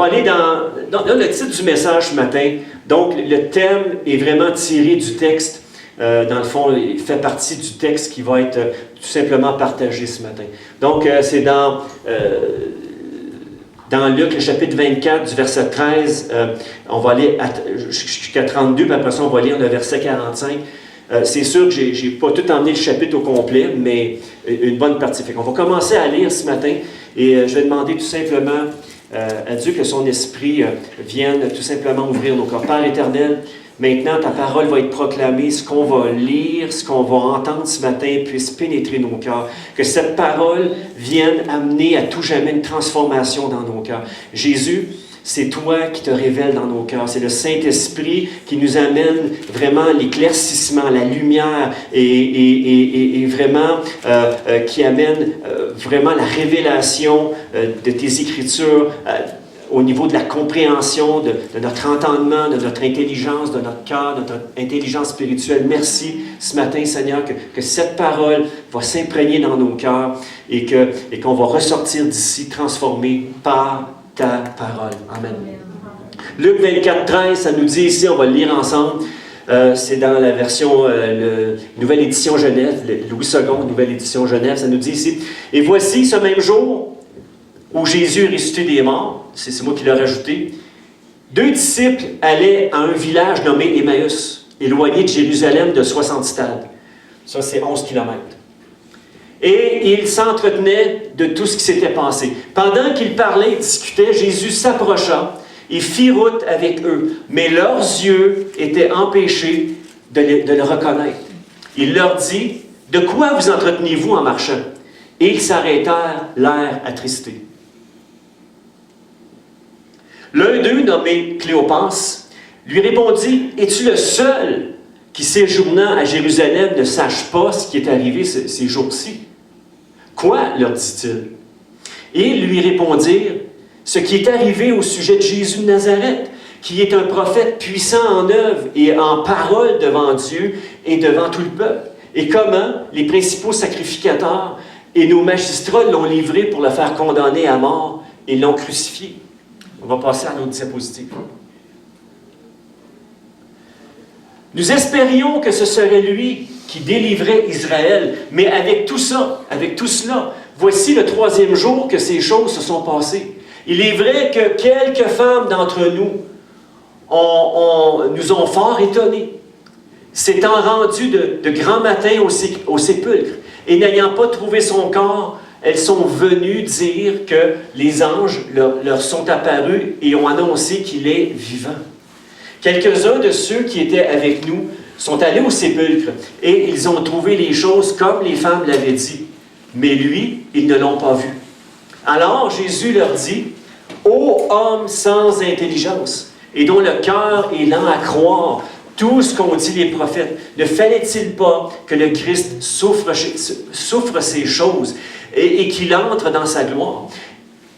va aller dans le titre du message ce matin. Donc, le thème est vraiment tiré du texte. Dans le fond, il fait partie du texte qui va être tout simplement partagé ce matin. Donc, c'est dans Luc, le chapitre 24, du verset 13, on va aller jusqu'à 32, puis après ça, on va lire le verset 45. C'est sûr que je n'ai pas tout emmené le chapitre au complet, mais une bonne partie. On va commencer à lire ce matin, et je vais demander tout simplement à Dieu que son esprit vienne tout simplement ouvrir nos cœurs. Père éternel, maintenant, ta parole va être proclamée, ce qu'on va lire, ce qu'on va entendre ce matin puisse pénétrer nos cœurs. Que cette parole vienne amener à tout jamais une transformation dans nos cœurs. Jésus, c'est toi qui te révèles dans nos cœurs. C'est le Saint-Esprit qui nous amène vraiment l'éclaircissement, la lumière et vraiment qui amène vraiment la révélation de tes Écritures au niveau de la compréhension, de notre entendement, de notre intelligence, de notre cœur, de notre intelligence spirituelle. Merci ce matin, Seigneur, que cette parole va s'imprégner dans nos cœurs et qu'on va ressortir d'ici transformés par ta parole. Amen. Luc 24, 13, ça nous dit ici, on va le lire ensemble, c'est dans la version Nouvelle Édition Genève, Louis II, Nouvelle Édition Genève, ça nous dit ici, « Et voici ce même jour où Jésus est ressuscité des morts, c'est moi qui l'ai rajouté, 2 disciples allaient à un village nommé Emmaüs, éloigné de Jérusalem de 60 stades. » Ça, c'est 11 kilomètres. Et ils s'entretenaient de tout ce qui s'était passé. Pendant qu'ils parlaient et discutaient, Jésus s'approcha et fit route avec eux. Mais leurs yeux étaient empêchés de le reconnaître. Il leur dit, « De quoi vous entretenez-vous en marchant? » Et ils s'arrêtèrent, l'air attristé. L'un d'eux, nommé Cléopas, lui répondit, « Es-tu le seul qui, séjournant à Jérusalem, ne sache pas ce qui est arrivé ces jours-ci? » « Quoi? » leur dit-il. Et ils lui répondirent, « Ce qui est arrivé au sujet de Jésus de Nazareth, qui est un prophète puissant en œuvre et en parole devant Dieu et devant tout le peuple. Et comment les principaux sacrificateurs et nos magistrats l'ont livré pour le faire condamner à mort et l'ont crucifié. » On va passer à notre diapositive. Nous espérions que ce serait lui qui délivrait Israël, mais avec tout ça, avec tout cela, voici le 3e jour que ces choses se sont passées. Il est vrai que quelques femmes d'entre nous nous ont fort étonnés, s'étant rendues de grand matin au sépulcre, et n'ayant pas trouvé son corps, elles sont venues dire que les anges leur sont apparus et ont annoncé qu'il est vivant. Quelques-uns de ceux qui étaient avec nous sont allés au sépulcre et ils ont trouvé les choses comme les femmes l'avaient dit. Mais lui, ils ne l'ont pas vu. Alors Jésus leur dit, « Ô homme sans intelligence, et dont le cœur est lent à croire tout ce qu'ont dit les prophètes, ne fallait-il pas que le Christ souffre ces choses et qu'il entre dans sa gloire? »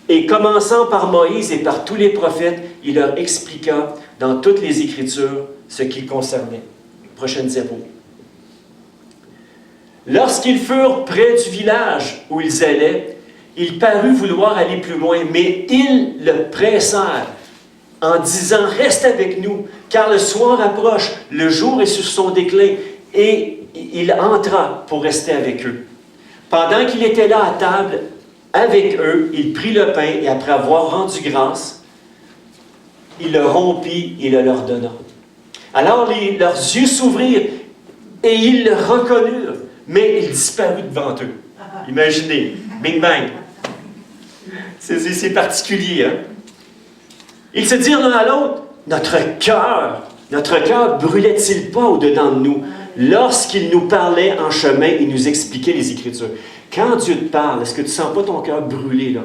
Et commençant par Moïse et par tous les prophètes, il leur expliqua dans toutes les Écritures ce qui concernait. Prochaine diapo. Lorsqu'ils furent près du village où ils allaient, il parut vouloir aller plus loin, mais ils le pressèrent en disant, « Reste avec nous, car le soir approche, le jour est sur son déclin. » Et il entra pour rester avec eux. Pendant qu'il était là à table avec eux, il prit le pain et après avoir rendu grâce, il le rompit et le leur donna. Alors leurs yeux s'ouvrirent et ils le reconnurent, mais il disparut devant eux. Imaginez, bing bang. C'est particulier, hein? Ils se dirent l'un à l'autre, notre cœur brûlait-il pas au-dedans de nous lorsqu'il nous parlait en chemin et nous expliquait les Écritures? Quand Dieu te parle, est-ce que tu ne sens pas ton cœur brûler, là?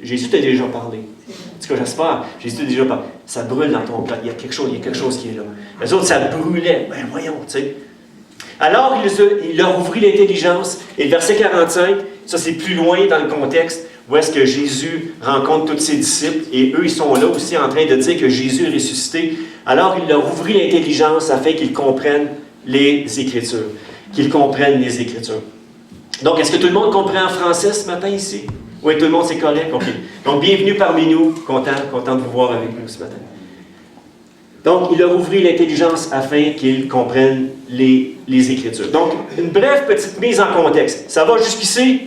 Jésus t'a déjà parlé. En tout cas, j'espère. Jésus t'a déjà parlé. Ça brûle dans ton cœur. Il y a quelque chose qui est là. Les autres, ça brûlait. Ben voyons, tu sais. Alors, il leur ouvrit l'intelligence. Et le verset 45, ça c'est plus loin dans le contexte, où est-ce que Jésus rencontre tous ses disciples. Et eux, ils sont là aussi en train de dire que Jésus est ressuscité. Alors, il leur ouvrit l'intelligence afin qu'ils comprennent les Écritures. Qu'ils comprennent les Écritures. Donc, est-ce que tout le monde comprend en français ce matin ici? Oui, tout le monde, c'est correct? OK. Donc, bienvenue parmi nous. Content de vous voir avec nous ce matin. Donc, il leur ouvrit l'intelligence afin qu'ils comprennent les Écritures. Donc, une brève petite mise en contexte. Ça va jusqu'ici?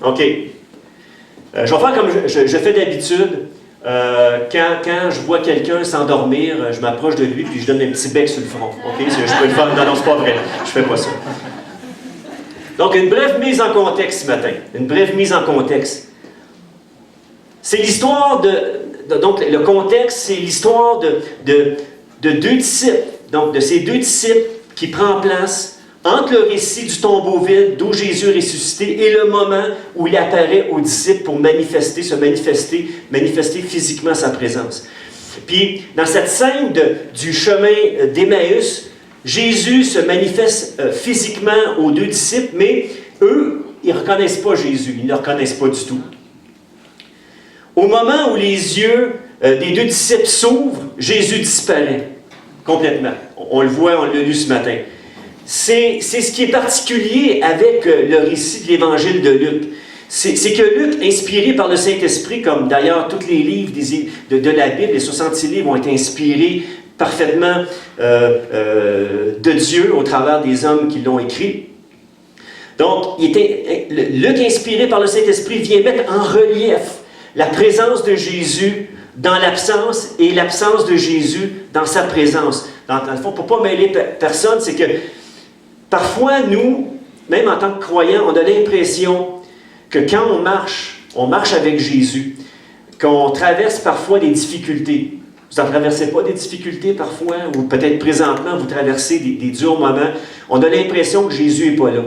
OK. Je vais faire comme je fais d'habitude. Quand je vois quelqu'un s'endormir, je m'approche de lui puis je donne un petit bec sur le front. OK? Je peux le faire. Non, c'est pas vrai. Je fais pas ça. Donc, une brève mise en contexte ce matin. Une brève mise en contexte. C'est l'histoire donc, le contexte, c'est l'histoire de deux disciples. Donc, de ces deux disciples qui prend place entre le récit du tombeau vide d'où Jésus est ressuscité et le moment où il apparaît aux disciples pour manifester physiquement sa présence. Puis, dans cette scène du chemin d'Emmaüs, Jésus se manifeste physiquement aux deux disciples, mais eux, ils ne reconnaissent pas Jésus, ils ne le reconnaissent pas du tout. Au moment où les yeux des deux disciples s'ouvrent, Jésus disparaît complètement. On le voit, on l'a lu ce matin. C'est ce qui est particulier avec le récit de l'Évangile de Luc. C'est que Luc, inspiré par le Saint-Esprit, comme d'ailleurs tous les livres de la Bible, les 66 livres ont été inspirés parfaitement de Dieu au travers des hommes qui l'ont écrit. Donc, Luc, inspiré par le Saint-Esprit, vient mettre en relief la présence de Jésus dans l'absence et l'absence de Jésus dans sa présence. Dans le fond, pour ne pas mêler personne, c'est que parfois, nous, même en tant que croyants, on a l'impression que quand on marche avec Jésus, qu'on traverse parfois des difficultés. Vous n'en traversez pas des difficultés parfois, ou peut-être présentement, vous traversez des durs moments. On a l'impression que Jésus n'est pas là.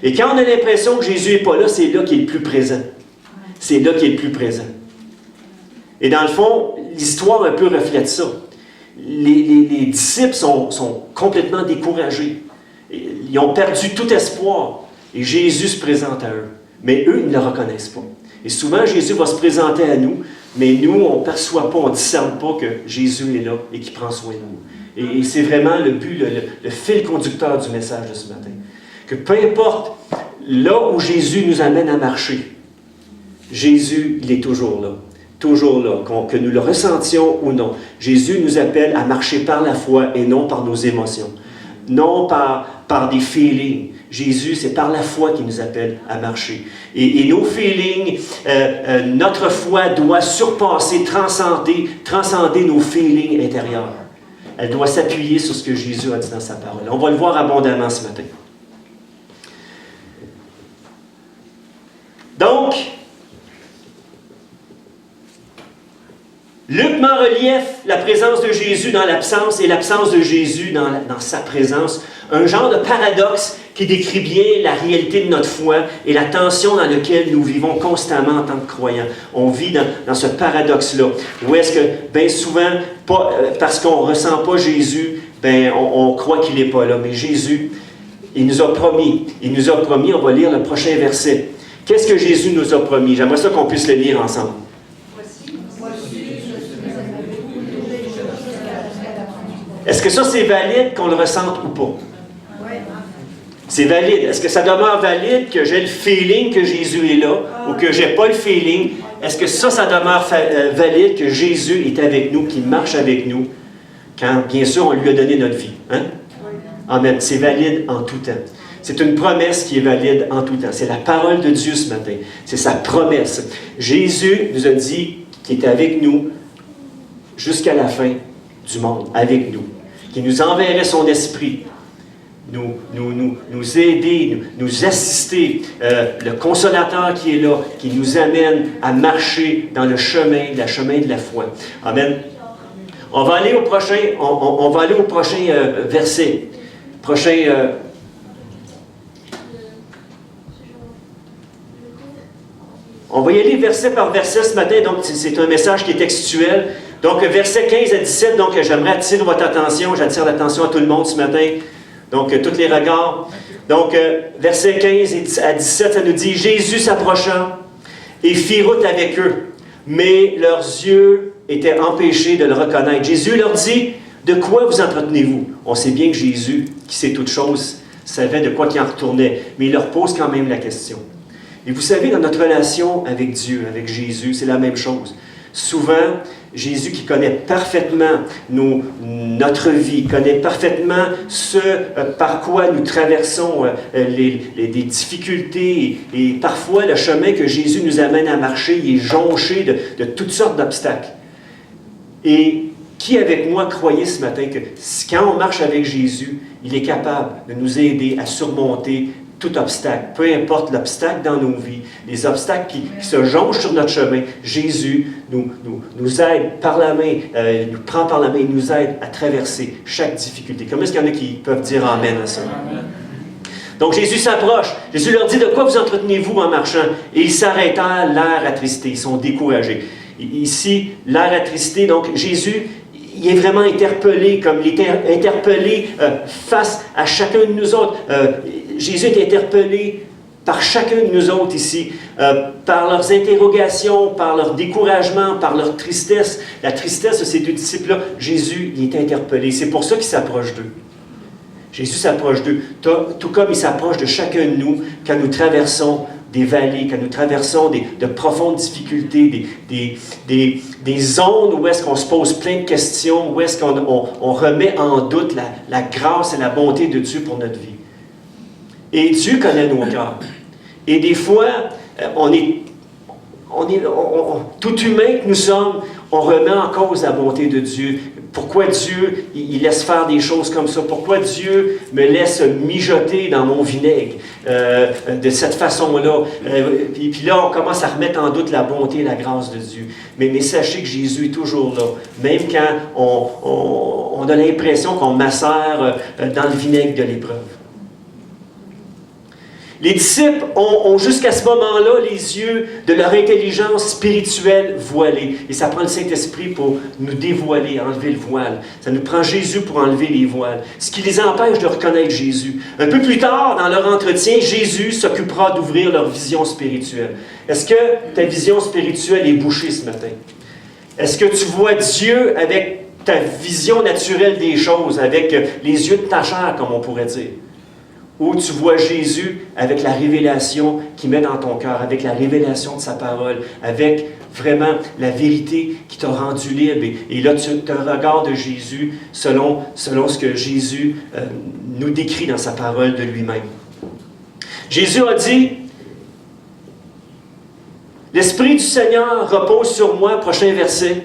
Et quand on a l'impression que Jésus n'est pas là, c'est là qu'il est le plus présent. C'est là qu'il est le plus présent. Et dans le fond, l'histoire un peu reflète ça. Les disciples sont complètement découragés. Ils ont perdu tout espoir. Et Jésus se présente à eux. Mais eux, ils ne le reconnaissent pas. Et souvent, Jésus va se présenter à nous, mais nous, on ne perçoit pas, on ne discerne pas que Jésus est là et qu'il prend soin de nous. Et c'est vraiment le but, le fil conducteur du message de ce matin. Que peu importe là où Jésus nous amène à marcher, Jésus, il est toujours là. Toujours là, que nous le ressentions ou non. Jésus nous appelle à marcher par la foi et non par nos émotions. Non par des feelings. Jésus, c'est par la foi qu'il nous appelle à marcher. Et nos feelings, notre foi doit surpasser, transcender nos feelings intérieurs. Elle doit s'appuyer sur ce que Jésus a dit dans sa parole. On va le voir abondamment ce matin. Donc, Luc met en relief la présence de Jésus dans l'absence et l'absence de Jésus dans sa présence. Un genre de paradoxe qui décrit bien la réalité de notre foi et la tension dans laquelle nous vivons constamment en tant que croyants. On vit dans ce paradoxe-là. Où est-ce que, bien souvent, parce qu'on ne ressent pas Jésus, on croit qu'il n'est pas là. Mais Jésus, il nous a promis, on va lire le prochain verset. Qu'est-ce que Jésus nous a promis? J'aimerais ça qu'on puisse le lire ensemble. Est-ce que ça, c'est valide qu'on le ressente ou pas? Oui. C'est valide. Est-ce que ça demeure valide que j'ai le feeling que Jésus est là ou que j'ai pas le feeling? Est-ce que ça demeure valide que Jésus est avec nous, qu'il marche avec nous, quand, bien sûr, on lui a donné notre vie? Hein? Oui. Amen. C'est valide en tout temps. C'est une promesse qui est valide en tout temps. C'est la parole de Dieu ce matin. C'est sa promesse. Jésus nous a dit qu'il était avec nous jusqu'à la fin du monde, avec nous. Qui nous enverrait son esprit, nous aider, nous assister, le consolateur qui est là, qui nous amène à marcher dans le chemin de la foi. Amen. On va aller au prochain, verset. On va y aller verset par verset ce matin, donc c'est un message qui est textuel. Donc, versets 15 à 17, donc j'aimerais attirer votre attention, j'attire l'attention à tout le monde ce matin, donc tous les regards. Donc, versets 15 à 17, ça nous dit « Jésus s'approchant et fit route avec eux, mais leurs yeux étaient empêchés de le reconnaître. Jésus leur dit « De quoi vous entretenez-vous? » On sait bien que Jésus, qui sait toutes choses, savait de quoi qu'il en retournait, mais il leur pose quand même la question. Et vous savez, dans notre relation avec Dieu, avec Jésus, c'est la même chose. Souvent, Jésus qui connaît parfaitement notre vie, connaît parfaitement ce par quoi nous traversons des difficultés et parfois le chemin que Jésus nous amène à marcher, il est jonché de toutes sortes d'obstacles. Et qui avec moi croyait ce matin que quand on marche avec Jésus, il est capable de nous aider à surmonter tout obstacle, peu importe l'obstacle dans nos vies, les obstacles qui se jonchent sur notre chemin, Jésus nous aide par la main, nous prend par la main, il nous aide à traverser chaque difficulté. Comment est-ce qu'il y en a qui peuvent dire Amen à ça? Amen. Donc Jésus s'approche. Jésus leur dit, de quoi vous entretenez-vous en marchant? Et ils s'arrêtèrent, l'air attristé. Ils sont découragés. Ici, l'air attristé, donc Jésus, il est vraiment interpellé, comme il était interpellé face à chacun de nous autres. Jésus est interpellé par chacun de nous autres ici, par leurs interrogations, par leur découragement, par leur tristesse. La tristesse de ces deux disciples-là, Jésus, il est interpellé. C'est pour ça qu'il s'approche d'eux. Jésus s'approche d'eux, tout comme il s'approche de chacun de nous quand nous traversons des vallées, quand nous traversons de profondes difficultés, des zones où est-ce qu'on se pose plein de questions, où est-ce qu'on remet en doute la grâce et la bonté de Dieu pour notre vie. Et Dieu connaît nos cœurs. Et des fois, tout humain que nous sommes, on remet en cause la bonté de Dieu. Pourquoi Dieu, il laisse faire des choses comme ça? Pourquoi Dieu me laisse mijoter dans mon vinaigre de cette façon-là? Puis là, on commence à remettre en doute la bonté et la grâce de Dieu. Mais sachez que Jésus est toujours là. Même quand on a l'impression qu'on macère dans le vinaigre de l'épreuve. Les disciples ont jusqu'à ce moment-là les yeux de leur intelligence spirituelle voilés. Et ça prend le Saint-Esprit pour nous dévoiler, enlever le voile. Ça nous prend Jésus pour enlever les voiles. Ce qui les empêche de reconnaître Jésus. Un peu plus tard, dans leur entretien, Jésus s'occupera d'ouvrir leur vision spirituelle. Est-ce que ta vision spirituelle est bouchée ce matin? Est-ce que tu vois Dieu avec ta vision naturelle des choses, avec les yeux de ta chair, comme on pourrait dire? Où tu vois Jésus avec la révélation qu'il met dans ton cœur, avec la révélation de sa parole, avec vraiment la vérité qui t'a rendu libre. Et là, tu te regardes de Jésus selon ce que Jésus nous décrit dans sa parole de lui-même. Jésus a dit, « L'Esprit du Seigneur repose sur moi », prochain verset.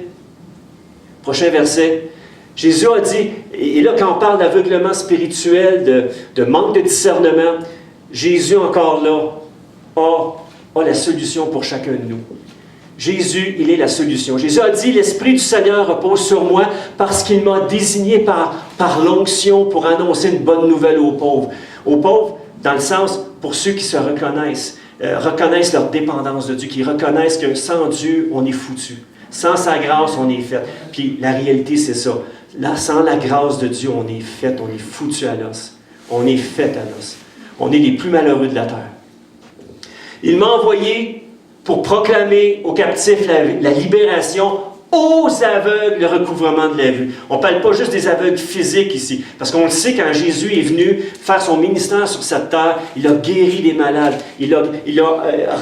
Jésus a dit, et là quand on parle d'aveuglement spirituel, de manque de discernement, Jésus encore là a la solution pour chacun de nous. Jésus, il est la solution. Jésus a dit, l'Esprit du Seigneur repose sur moi parce qu'il m'a désigné par l'onction pour annoncer une bonne nouvelle aux pauvres. Aux pauvres, dans le sens, pour ceux qui se reconnaissent leur dépendance de Dieu, qui reconnaissent que sans Dieu, on est foutu. Sans sa grâce, on est fait. Puis la réalité, c'est ça. Là, sans la grâce de Dieu, on est fait, on est foutu à l'os. On est fait à l'os. On est les plus malheureux de la terre. Il m'a envoyé pour proclamer aux captifs la libération, aux aveugles le recouvrement de la vue. On ne parle pas juste des aveugles physiques ici, parce qu'on le sait, quand Jésus est venu faire son ministère sur cette terre, il a guéri les malades, il a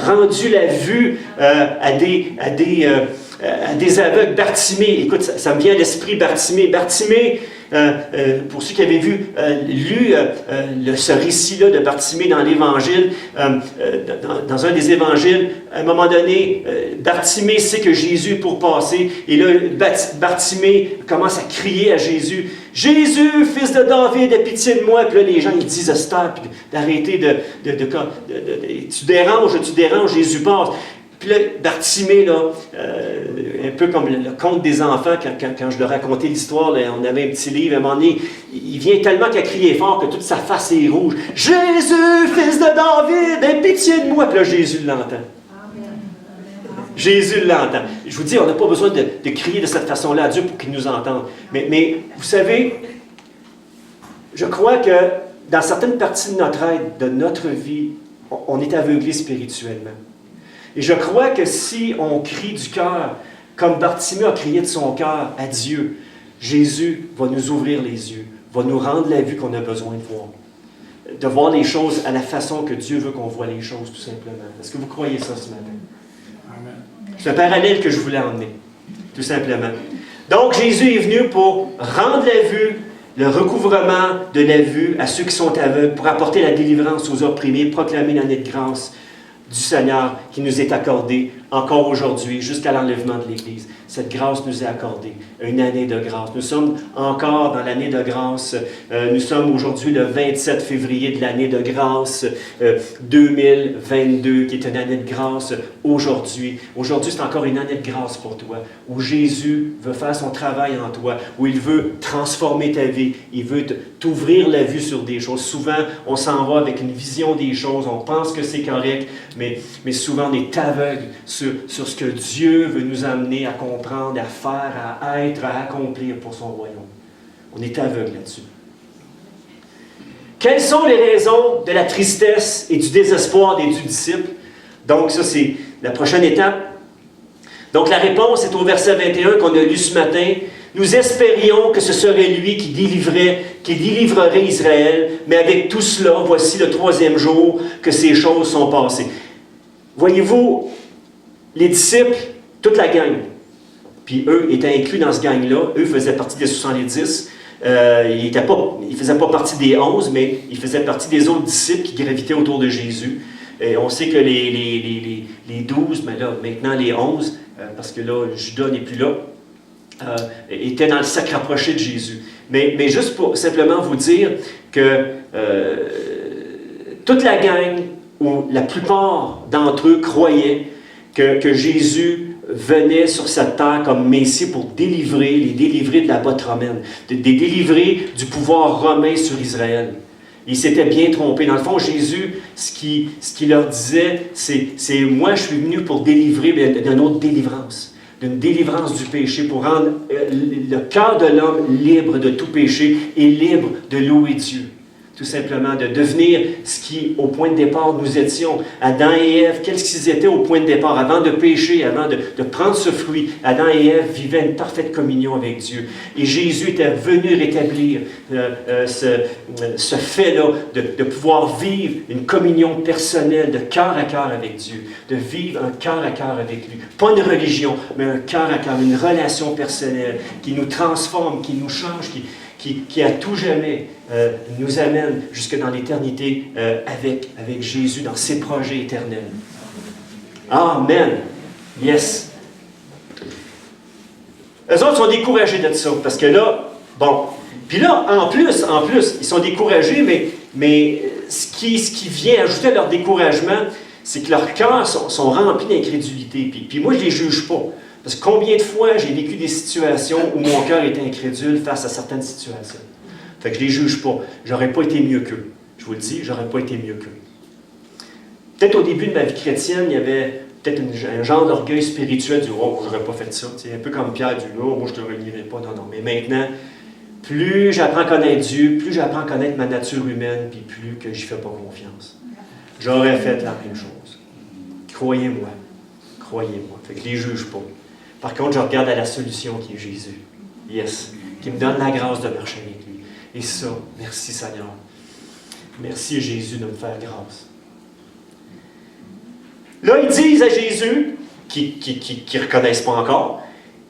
rendu la vue à des aveugles. Bartimée, écoute, ça me vient à l'esprit, Bartimée. Bartimée, pour ceux qui avaient lu ce récit-là de Bartimée dans l'Évangile, dans un des Évangiles, à un moment donné, Bartimée sait que Jésus est pour passer, et là, Bartimée commence à crier à Jésus, « Jésus, fils de David, aie pitié de moi! » Puis là, les gens, ils disent, « Stop, d'arrêter tu déranges, Jésus passe. » Puis là, Bartimée, là, un peu comme le conte des enfants, quand je leur racontais l'histoire, là, on avait un petit livre, à un moment donné, il vient tellement qu'à crier fort que toute sa face est rouge. « Jésus, fils de David, aie pitié de moi! » Puis là, Jésus l'entend. Jésus l'entend. Je vous dis, on n'a pas besoin de crier de cette façon-là à Dieu pour qu'il nous entende. Mais vous savez, je crois que dans certaines parties de notre être, de notre vie, on est aveuglé spirituellement. Et je crois que si on crie du cœur, comme Bartimée a crié de son cœur à Dieu, Jésus va nous ouvrir les yeux, va nous rendre la vue qu'on a besoin de voir. de voir les choses à la façon que Dieu veut qu'on voit les choses, tout simplement. Est-ce que vous croyez ça ce matin? Amen. C'est un parallèle que je voulais emmener, tout simplement. Donc, Jésus est venu pour rendre la vue, le recouvrement de la vue à ceux qui sont aveugles, pour apporter la délivrance aux opprimés, proclamer l'année de grâce du Seigneur qui nous est accordée encore aujourd'hui, jusqu'à l'enlèvement de l'Église. Cette grâce nous est accordée, une année de grâce. Nous sommes encore dans l'année de grâce. Nous sommes aujourd'hui le 27 février de l'année de grâce 2022, qui est une année de grâce aujourd'hui. Aujourd'hui, c'est encore une année de grâce pour toi, où Jésus veut faire son travail en toi, où il veut transformer ta vie, il veut t'ouvrir la vue sur des choses. Souvent, on s'en va avec une vision des choses, on pense que c'est correct, mais souvent on est aveugle sur ce que Dieu veut nous amener à comprendre, à faire, à être, à accomplir pour son royaume. On est aveugle là-dessus. Quelles sont les raisons de la tristesse et du désespoir des disciples? Donc, ça, c'est la prochaine étape. Donc, la réponse est au verset 21 qu'on a lu ce matin. Nous espérions que ce serait lui qui délivrerait Israël, mais avec tout cela, voici le 3e jour que ces choses sont passées. Voyez-vous, les disciples, toute la gang, puis eux étaient inclus dans ce gang-là, eux faisaient partie des 70, ils ne faisaient pas partie des 11, mais ils faisaient partie des autres disciples qui gravitaient autour de Jésus. Et on sait que les 12, mais là, maintenant les 11, parce que là, Judas n'est plus là, étaient dans le cercle rapproché de Jésus. Mais juste pour simplement vous dire que toute la gang, ou la plupart d'entre eux croyaient que Jésus venait sur cette terre comme Messie pour les délivrer de la botte romaine, les délivrer du pouvoir romain sur Israël. Ils s'étaient bien trompés. Dans le fond, Jésus, ce qu'il leur disait, c'est « Moi, je suis venu pour délivrer d'une autre délivrance, d'une délivrance du péché, pour rendre le cœur de l'homme libre de tout péché et libre de louer Dieu. » Tout simplement, de devenir ce qui, au point de départ, nous étions. Adam et Ève, qu'est-ce qu'ils étaient au point de départ? Avant de pécher, avant de prendre ce fruit, Adam et Ève vivaient une parfaite communion avec Dieu. Et Jésus était venu rétablir ce fait-là, de pouvoir vivre une communion personnelle, de cœur à cœur avec Dieu, de vivre un cœur à cœur avec lui. Pas une religion, mais un cœur à cœur, une relation personnelle qui nous transforme, qui nous change, qui à tout jamais nous amène jusque dans l'éternité avec Jésus, dans ses projets éternels. Amen. Yes. Eux autres sont découragés de ça, parce que là, bon, puis là, en plus, ils sont découragés, mais ce qui vient ajouter à leur découragement, c'est que leurs cœurs sont remplis d'incrédulité. Puis moi, je ne les juge pas. Parce que combien de fois j'ai vécu des situations où mon cœur était incrédule face à certaines situations. Fait que je ne les juge pas. J'aurais pas été mieux qu'eux. Je vous le dis, j'aurais pas été mieux qu'eux. Peut-être au début de ma vie chrétienne, il y avait peut-être un genre d'orgueil spirituel du « Oh, je n'aurais pas fait ça ». Un peu comme Pierre du « Oh, moi je ne te relierai pas ». Non. Mais maintenant, plus j'apprends à connaître Dieu, plus j'apprends à connaître ma nature humaine, puis plus que je n'y fais pas confiance. J'aurais fait la même chose. Croyez-moi. Croyez-moi. Fait que je ne les juge pas. Par contre, je regarde à la solution qui est Jésus. Yes. Qui me donne la grâce de marcher avec lui. Et ça, merci Seigneur. Merci Jésus de me faire grâce. Là, ils disent à Jésus, qui ne reconnaissent pas encore,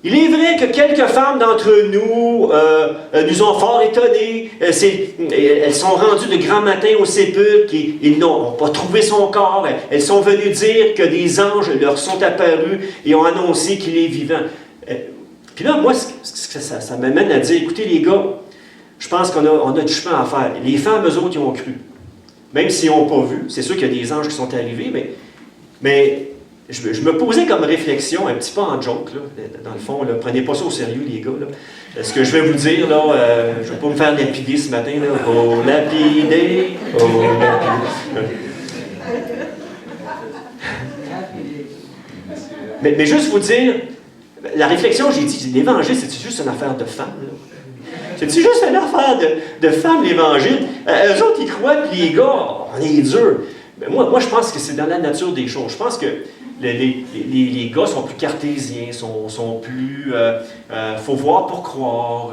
il est vrai que quelques femmes d'entre nous nous ont fort étonnés. Elles sont rendues de grand matin au sépulcre et ils n'ont pas trouvé son corps. Elles sont venues dire que des anges leur sont apparus et ont annoncé qu'il est vivant. Puis là, moi, ça m'amène à dire, écoutez les gars, je pense qu'on a du chemin à faire. Les femmes, eux autres, ils ont cru. Même s'ils n'ont pas vu, c'est sûr qu'il y a des anges qui sont arrivés, mais je me posais comme réflexion, un petit peu en joke, là, dans le fond, là, prenez pas ça au sérieux, les gars. Là. Ce que je vais vous dire, là, je ne vais pas me faire lapider ce matin. Là. Oh, lapider, oh, lapider. Mais juste vous dire, la réflexion, j'ai dit, l'Évangile, c'est juste une affaire de femmes. C'est juste une affaire de femmes, l'Évangile. Eux autres, ils croient, puis les gars, on est durs. Mais moi, je pense que c'est dans la nature des choses. Je pense que les gars sont plus cartésiens, sont plus... faut voir pour croire.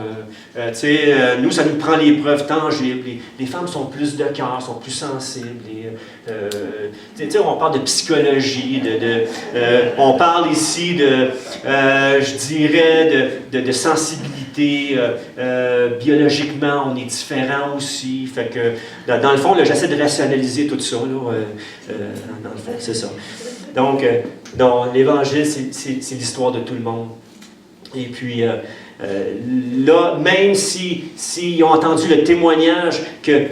Nous, ça nous prend les preuves tangibles. Les femmes sont plus de cœur, sont plus sensibles. On parle de psychologie, on parle ici je dirais, de sensibilité. Biologiquement, on est différent aussi. Fait que, dans le fond, j'essaie de rationaliser tout ça. Dans le fond, c'est ça. Donc, dans l'Évangile, c'est l'histoire de tout le monde. Et puis, là, même s'ils ont entendu le témoignage qu'il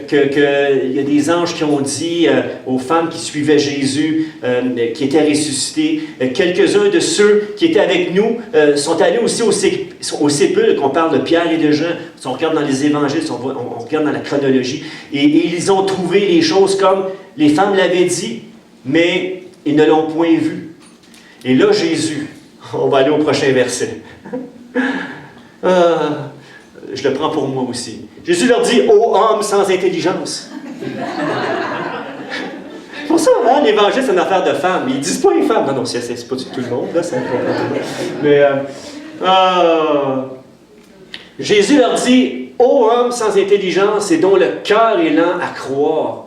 y a des anges qui ont dit aux femmes qui suivaient Jésus, qui était ressuscité, quelques-uns de ceux qui étaient avec nous sont allés aussi au sépulcre. On parle de Pierre et de Jean. Si on regarde dans les évangiles, on regarde dans la chronologie, et ils ont trouvé les choses comme les femmes l'avaient dit, mais ils ne l'ont point vu. Et là, Jésus, on va aller au prochain verset. Je le prends pour moi aussi. Jésus leur dit, « Ô homme sans intelligence! » C'est pour ça, hein, l'Évangile, c'est une affaire de femmes. Ils ne disent pas les femmes. Non, c'est pas du tout le monde, là, c'est un peu tout le monde. Mais, Jésus leur dit, « Ô homme sans intelligence et dont le cœur est lent à croire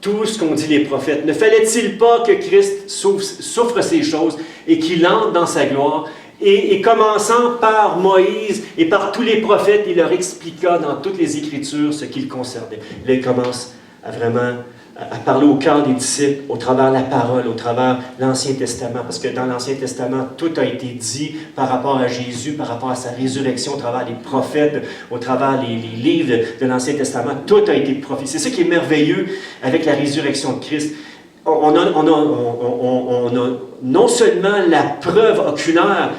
tout ce qu'ont dit les prophètes. Ne fallait-il pas que Christ souffre ces choses et qu'il entre dans sa gloire? » Et commençant par Moïse et par tous les prophètes, il leur expliqua dans toutes les Écritures ce qu'il concernait. Là, il commence à vraiment à parler au cœur des disciples, au travers la parole, au travers l'Ancien Testament. Parce que dans l'Ancien Testament, tout a été dit par rapport à Jésus, par rapport à sa résurrection, au travers les prophètes, au travers les livres de l'Ancien Testament. Tout a été prophétisé. C'est ça qui est merveilleux avec la résurrection de Christ. On a non seulement la preuve oculaire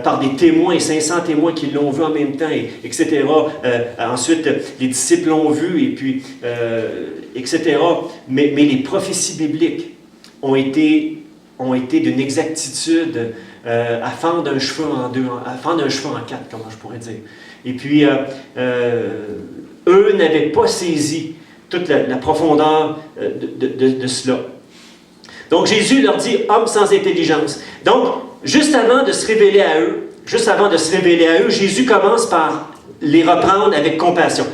par des témoins, 500 témoins qui l'ont vu en même temps, etc. Ensuite, les disciples l'ont vu, et puis, etc. Mais les prophéties bibliques ont été d'une exactitude à fendre un cheveu en deux, à fendre un cheveu en quatre, comment je pourrais dire. Et puis, eux n'avaient pas saisi toute la profondeur de cela. Donc, Jésus leur dit « homme sans intelligence ». Donc, juste avant de se révéler à eux, Jésus commence par les reprendre avec compassion.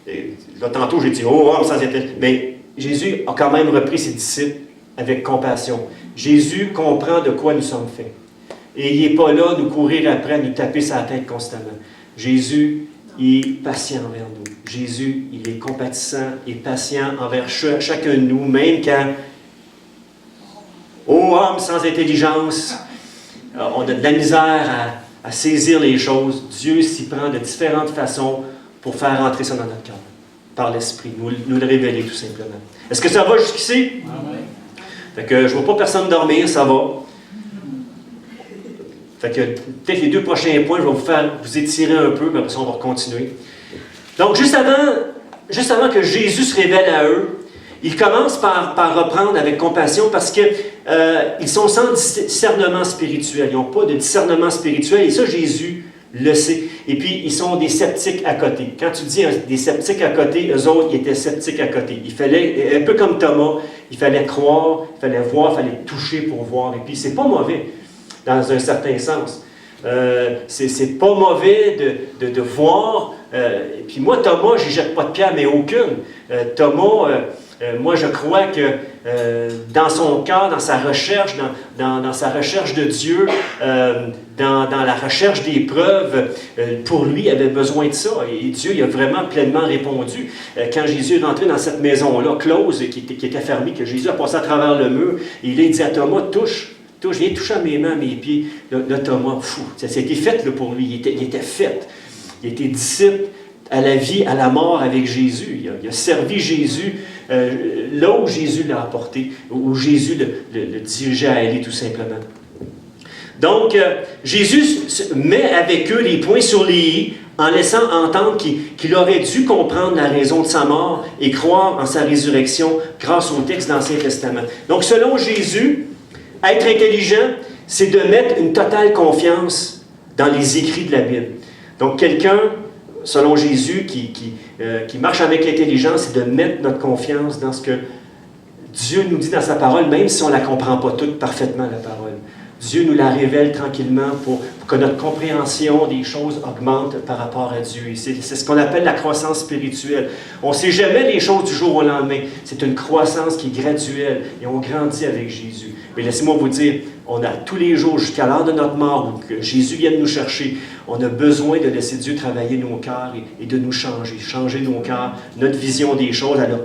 Et là, tantôt, j'ai dit « oh, homme sans intelligence ». Mais Jésus a quand même repris ses disciples avec compassion. Jésus comprend de quoi nous sommes faits. Et il n'est pas là nous courir après, nous taper sa tête constamment. Jésus est patient envers nous. Jésus, il est compatissant et patient envers chacun de nous, même quand ô homme sans intelligence, on a de la misère à saisir les choses. Dieu s'y prend de différentes façons pour faire rentrer ça dans notre cœur, par l'Esprit, nous le révéler tout simplement. Est-ce que ça va jusqu'ici? Amen. Fait que je ne vois pas personne dormir, ça va. Fait que peut-être les 2 prochains points, je vais vous étirer un peu, mais après ça, on va continuer. Donc, juste avant que Jésus se révèle à eux, il commence par reprendre avec compassion parce qu'ils sont sans discernement spirituel. Ils n'ont pas de discernement spirituel et ça, Jésus le sait. Et puis, ils sont des sceptiques à côté. Quand tu dis des sceptiques à côté, eux autres, ils étaient sceptiques à côté. Il fallait, un peu comme Thomas, il fallait croire, il fallait voir, il fallait toucher pour voir. Et puis, c'est pas mauvais, dans un certain sens. C'est pas mauvais de voir. Et puis moi, Thomas, je ne jette pas de pierre, mais aucune. Thomas... moi, je crois que dans son cœur, dans sa recherche, dans sa recherche de Dieu, dans la recherche des preuves, pour lui, il avait besoin de ça. Et Dieu, il a vraiment pleinement répondu. Quand Jésus est rentré dans cette maison-là, close, qui était fermée, que Jésus a passé à travers le mur, et il a dit à Thomas, touche, viens toucher à mes mains, mes pieds. Là Thomas, fou, ça a été fait là, pour lui, il était fait. Il était disciple à la vie, à la mort avec Jésus. Il a servi Jésus là où Jésus l'a apporté, où Jésus le dirigeait à aller tout simplement. Donc, Jésus met avec eux les points sur les i en laissant entendre qu'il aurait dû comprendre la raison de sa mort et croire en sa résurrection grâce au texte de l'Ancien Testament. Donc, selon Jésus, être intelligent, c'est de mettre une totale confiance dans les écrits de la Bible. Donc, quelqu'un, selon Jésus, qui marche avec l'intelligence, c'est de mettre notre confiance dans ce que Dieu nous dit dans sa parole, même si on ne la comprend pas toute parfaitement, la parole, Dieu nous la révèle tranquillement pour que notre compréhension des choses augmente par rapport à Dieu. C'est ce qu'on appelle la croissance spirituelle. On ne sait jamais les choses du jour au lendemain. C'est une croissance qui est graduelle et on grandit avec Jésus. Mais laissez-moi vous dire, on a tous les jours jusqu'à l'heure de notre mort où que Jésus vienne nous chercher, on a besoin de laisser Dieu travailler nos cœurs et de nous changer nos cœurs, notre vision des choses. Elle a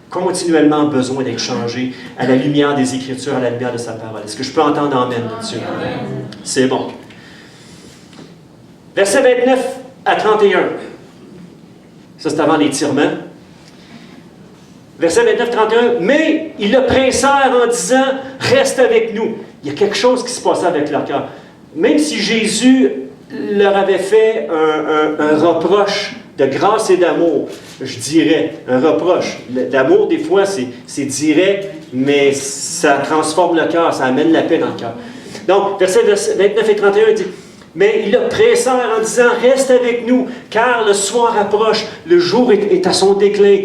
continuellement besoin d'être changée à la lumière des Écritures, à la lumière de sa parole. Est-ce que je peux entendre Amen là-dessus? C'est bon. Versets 29 à 31. Ça, c'est avant l'étirement. Verset 29-31. Mais ils le pressèrent en disant, reste avec nous. Il y a quelque chose qui se passait avec leur cœur. Même si Jésus leur avait fait un reproche de grâce et d'amour, je dirais, un reproche. L'amour, des fois, c'est direct, mais ça transforme le cœur, ça amène la paix dans le cœur. Donc, versets 29 et 31, il dit, mais ils le pressèrent en disant, reste avec nous, car le soir approche, le jour est à son déclin.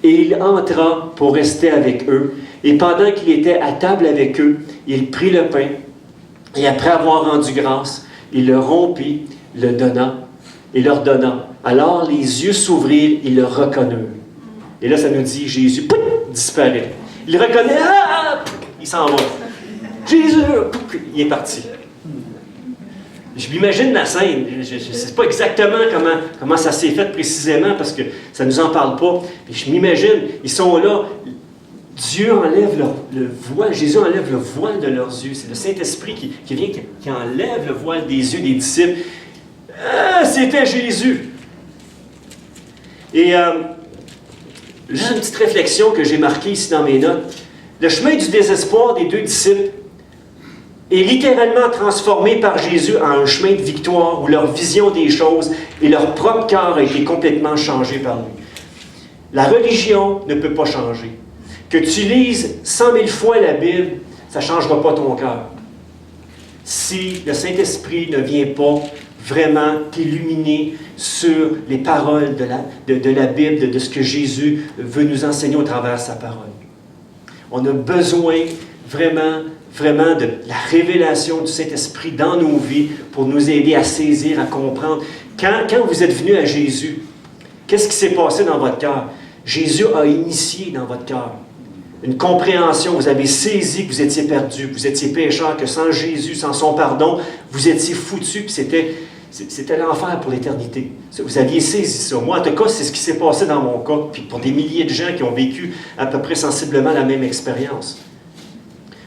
Et il entra pour rester avec eux. Et pendant qu'il était à table avec eux, il prit le pain, et après avoir rendu grâce, il le rompit, le donna, et leur donna. Alors les yeux s'ouvrirent, ils le reconnurent. Et là, ça nous dit, Jésus, pouf, disparaît. Il le reconnaît, il s'en va. Jésus, pouf, il est parti. Je m'imagine la scène. Je ne sais pas exactement comment ça s'est fait précisément parce que ça ne nous en parle pas. Et je m'imagine, ils sont là. Dieu enlève le voile. Jésus enlève le voile de leurs yeux. C'est le Saint-Esprit qui vient, qui enlève le voile des yeux des disciples. C'était Jésus. Et juste une petite réflexion que j'ai marquée ici dans mes notes. Le chemin du désespoir des deux disciples est littéralement transformé par Jésus en un chemin de victoire où leur vision des choses et leur propre cœur a été complètement changé par lui. La religion ne peut pas changer. Que tu lises 100 000 fois la Bible, ça ne changera pas ton cœur. Si le Saint-Esprit ne vient pas vraiment t'illuminer sur les paroles de la Bible, de ce que Jésus veut nous enseigner au travers de sa parole. On a besoin vraiment de la révélation du Saint-Esprit dans nos vies pour nous aider à saisir, à comprendre. Quand vous êtes venu à Jésus, qu'est-ce qui s'est passé dans votre cœur? Jésus a initié dans votre cœur une compréhension. Vous avez saisi que vous étiez perdu, que vous étiez pécheur, que sans Jésus, sans son pardon, vous étiez foutu, puis c'était l'enfer pour l'éternité. Vous aviez saisi ça. Moi, en tout cas, c'est ce qui s'est passé dans mon cas, puis pour des milliers de gens qui ont vécu à peu près sensiblement la même expérience.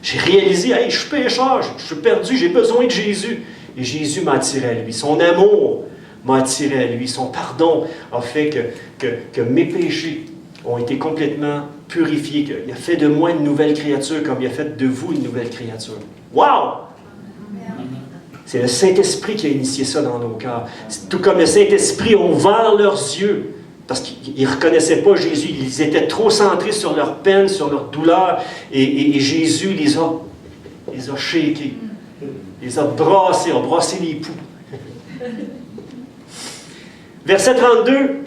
J'ai réalisé, hey, je suis pécheur, je suis perdu, j'ai besoin de Jésus. Et Jésus m'a attiré à lui. Son amour m'a attiré à lui. Son pardon a fait que mes péchés ont été complètement purifiés. Il a fait de moi une nouvelle créature comme il a fait de vous une nouvelle créature. Wow! C'est le Saint-Esprit qui a initié ça dans nos cœurs. Tout comme le Saint-Esprit a ouvert leurs yeux. Parce qu'ils ne reconnaissaient pas Jésus. Ils étaient trop centrés sur leur peine, sur leur douleur. Et Jésus les a shakés. Les a brassés, les poux. Verset 32.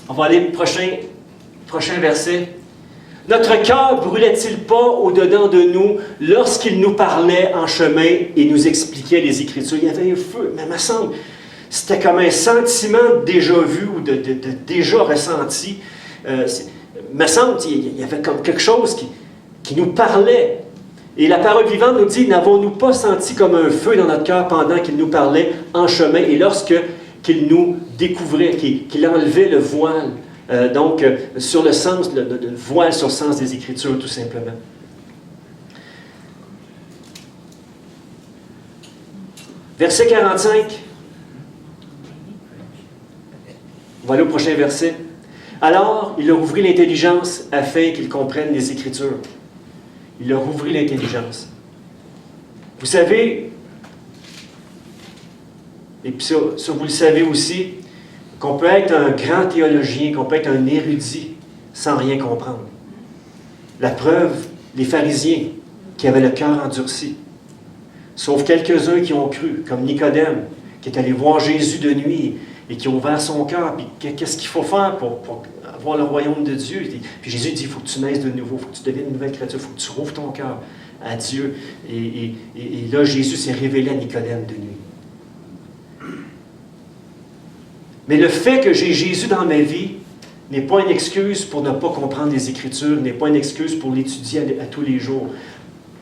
On va aller au prochain verset. Notre cœur brûlait-il pas au-dedans de nous lorsqu'il nous parlait en chemin et nous expliquait les Écritures? Il y avait un feu, mais il me semble... C'était comme un sentiment déjà vu ou de déjà ressenti. Me semble qu'il y avait comme quelque chose qui nous parlait. Et la parole vivante nous dit, n'avons-nous pas senti comme un feu dans notre cœur pendant qu'il nous parlait en chemin et lorsqu'il nous découvrait, qu'il enlevait le voile, sur le sens, le voile sur le sens des Écritures, tout simplement. Verset 45. On va aller au prochain verset. Alors, il leur ouvrit l'intelligence afin qu'ils comprennent les Écritures. Il leur ouvrit l'intelligence. Vous savez, et puis ça vous le savez aussi, qu'on peut être un grand théologien, qu'on peut être un érudit sans rien comprendre. La preuve, les pharisiens qui avaient le cœur endurci, sauf quelques-uns qui ont cru, comme Nicodème, qui est allé voir Jésus de nuit et qui a ouvert son cœur. Puis qu'est-ce qu'il faut faire pour avoir le royaume de Dieu? Puis Jésus dit, il faut que tu naisses de nouveau, il faut que tu deviennes une nouvelle créature, il faut que tu rouvres ton cœur à Dieu. Et là, Jésus s'est révélé à Nicodème de nuit. Mais le fait que j'ai Jésus dans ma vie n'est pas une excuse pour ne pas comprendre les Écritures, n'est pas une excuse pour l'étudier à tous les jours.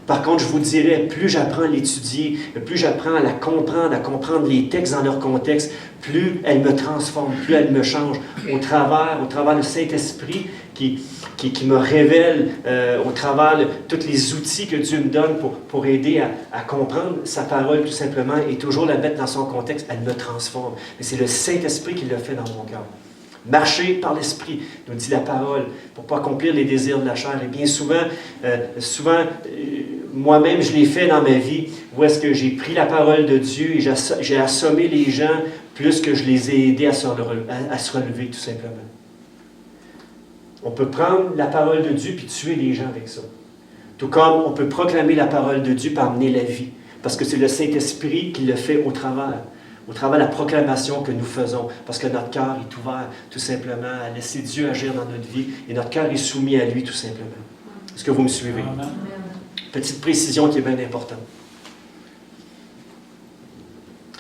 Par contre, je vous dirais, plus j'apprends à l'étudier, plus j'apprends à la comprendre, à comprendre les textes dans leur contexte, plus elle me transforme, plus elle me change au travers du Saint-Esprit qui me révèle, au travers de tous les outils que Dieu me donne pour aider à comprendre sa parole tout simplement et toujours la mettre dans son contexte, elle me transforme. Mais c'est le Saint-Esprit qui le fait dans mon cœur. Marcher par l'Esprit, nous dit la parole, pour ne pas accomplir les désirs de la chair. Et bien souvent, moi-même, je l'ai fait dans ma vie, où est-ce que j'ai pris la parole de Dieu et j'ai assommé les gens plus que je les ai aidés à se relever, tout simplement. On peut prendre la parole de Dieu puis tuer les gens avec ça. Tout comme on peut proclamer la parole de Dieu pour amener la vie, parce que c'est le Saint-Esprit qui le fait au travers de la proclamation que nous faisons, parce que notre cœur est ouvert tout simplement à laisser Dieu agir dans notre vie, et notre cœur est soumis à lui tout simplement. Est-ce que vous me suivez? Amen. Petite précision qui est bien importante.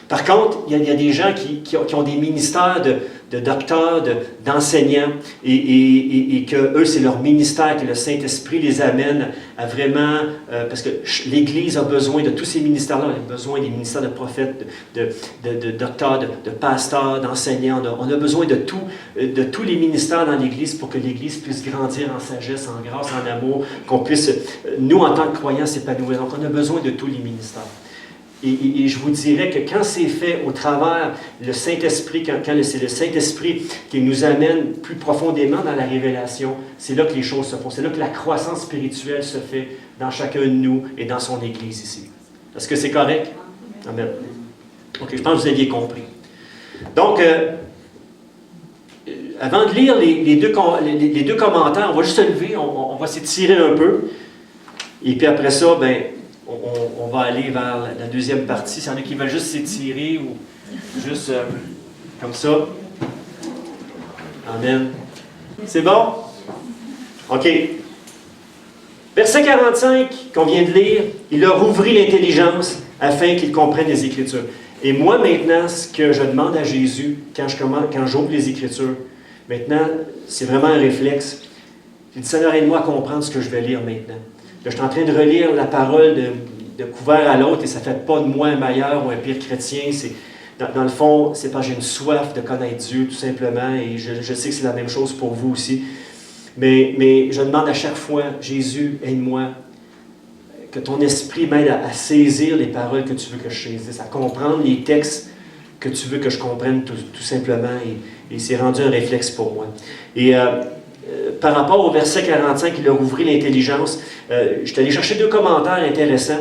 Par contre, il y a des gens qui ont des ministères de docteurs, d'enseignants, et que eux, c'est leur ministère, que le Saint-Esprit les amène à vraiment... parce que l'Église a besoin de tous ces ministères-là. Elle a besoin des ministères de prophètes, de docteurs, de pasteurs, d'enseignants. On a besoin de tous les ministères dans l'Église pour que l'Église puisse grandir en sagesse, en grâce, en amour, qu'on puisse, nous, en tant que croyants, s'épanouir. Donc, on a besoin de tous les ministères. Et je vous dirais que quand c'est fait au travers le Saint-Esprit, quand c'est le Saint-Esprit qui nous amène plus profondément dans la révélation, c'est là que les choses se font. C'est là que la croissance spirituelle se fait dans chacun de nous et dans son Église ici. Est-ce que c'est correct? Amen. OK, je pense que vous aviez compris. Donc, avant de lire les deux commentaires, on va juste se lever, on va s'étirer un peu. Et puis après ça, on va aller vers la deuxième partie. S'il y en a qui veulent juste s'étirer ou juste comme ça. Amen. C'est bon? OK. Verset 45 qu'on vient de lire, il leur ouvrit l'intelligence afin qu'ils comprennent les Écritures. Et moi, maintenant, ce que je demande à Jésus, quand j'ouvre les Écritures, maintenant, c'est vraiment un réflexe. J'ai dit, Seigneur, aide-moi à comprendre ce que je vais lire maintenant. Là, je suis en train de relire la parole de couvert à l'autre et ça ne fait pas de moi un meilleur ou un pire chrétien. Dans le fond, c'est parce que j'ai une soif de connaître Dieu, tout simplement, et je sais que c'est la même chose pour vous aussi. Mais je demande à chaque fois, Jésus, aide-moi, que ton esprit m'aide à saisir les paroles que tu veux que je saisisse, à comprendre les textes que tu veux que je comprenne tout simplement, et c'est rendu un réflexe pour moi. Et par rapport au verset 45, il a ouvert l'intelligence. Je suis allé chercher deux commentaires intéressants.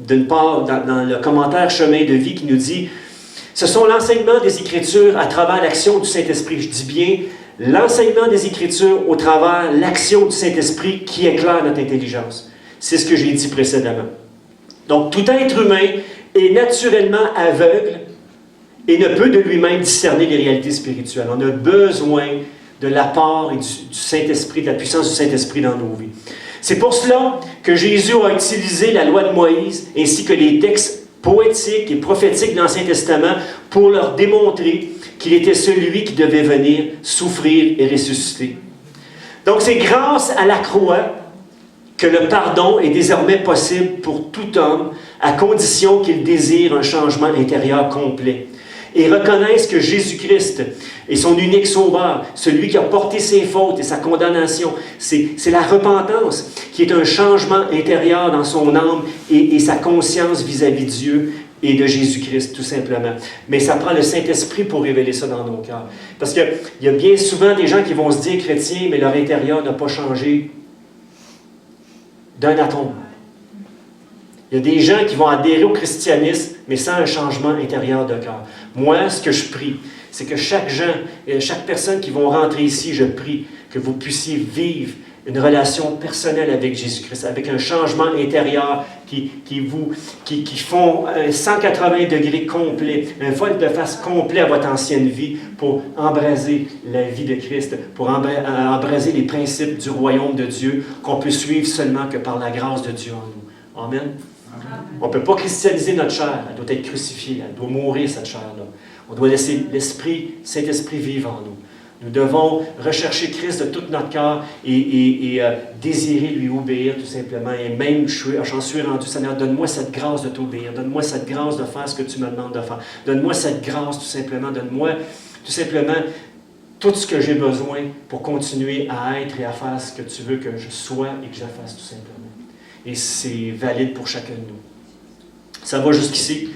D'une part, dans le commentaire Chemin de vie qui nous dit « Ce sont l'enseignement des Écritures à travers l'action du Saint-Esprit. » Je dis bien l'enseignement des Écritures au travers l'action du Saint-Esprit qui éclaire notre intelligence. C'est ce que j'ai dit précédemment. Donc, tout être humain est naturellement aveugle et ne peut de lui-même discerner les réalités spirituelles. On a besoin de l'apport et du Saint-Esprit, de la puissance du Saint-Esprit dans nos vies. C'est pour cela que Jésus a utilisé la loi de Moïse ainsi que les textes poétiques et prophétiques de l'Ancien Testament pour leur démontrer qu'il était celui qui devait venir souffrir et ressusciter. Donc c'est grâce à la croix que le pardon est désormais possible pour tout homme à condition qu'il désire un changement intérieur complet et reconnaisse que Jésus-Christ est son unique sauveur, celui qui a porté ses fautes et sa condamnation. C'est la repentance qui est un changement intérieur dans son âme et sa conscience vis-à-vis de Dieu et de Jésus-Christ, tout simplement. Mais ça prend le Saint-Esprit pour révéler ça dans nos cœurs. Parce qu'il y a bien souvent des gens qui vont se dire chrétiens, mais leur intérieur n'a pas changé d'un atome. Il y a des gens qui vont adhérer au christianisme, mais sans un changement intérieur de cœur. Moi, ce que je prie, c'est que chaque personne qui va rentrer ici, je prie que vous puissiez vivre une relation personnelle avec Jésus-Christ, avec un changement intérieur qui font un 180 degrés complet, un volte-face complet à votre ancienne vie pour embraser la vie de Christ, pour embraser les principes du royaume de Dieu qu'on peut suivre seulement que par la grâce de Dieu en nous. Amen. On ne peut pas christianiser notre chair, elle doit être crucifiée, elle doit mourir cette chair-là. On doit laisser l'Esprit, Saint-Esprit vivre en nous. Nous devons rechercher Christ de tout notre cœur et désirer lui obéir tout simplement. Et même, j'en suis rendu, Seigneur, donne-moi cette grâce de t'obéir. Donne-moi cette grâce de faire ce que tu me demandes de faire. Donne-moi cette grâce tout simplement. Donne-moi tout simplement tout ce que j'ai besoin pour continuer à être et à faire ce que tu veux que je sois et que je fasse tout simplement. Et c'est valide pour chacun de nous. Ça va jusqu'ici.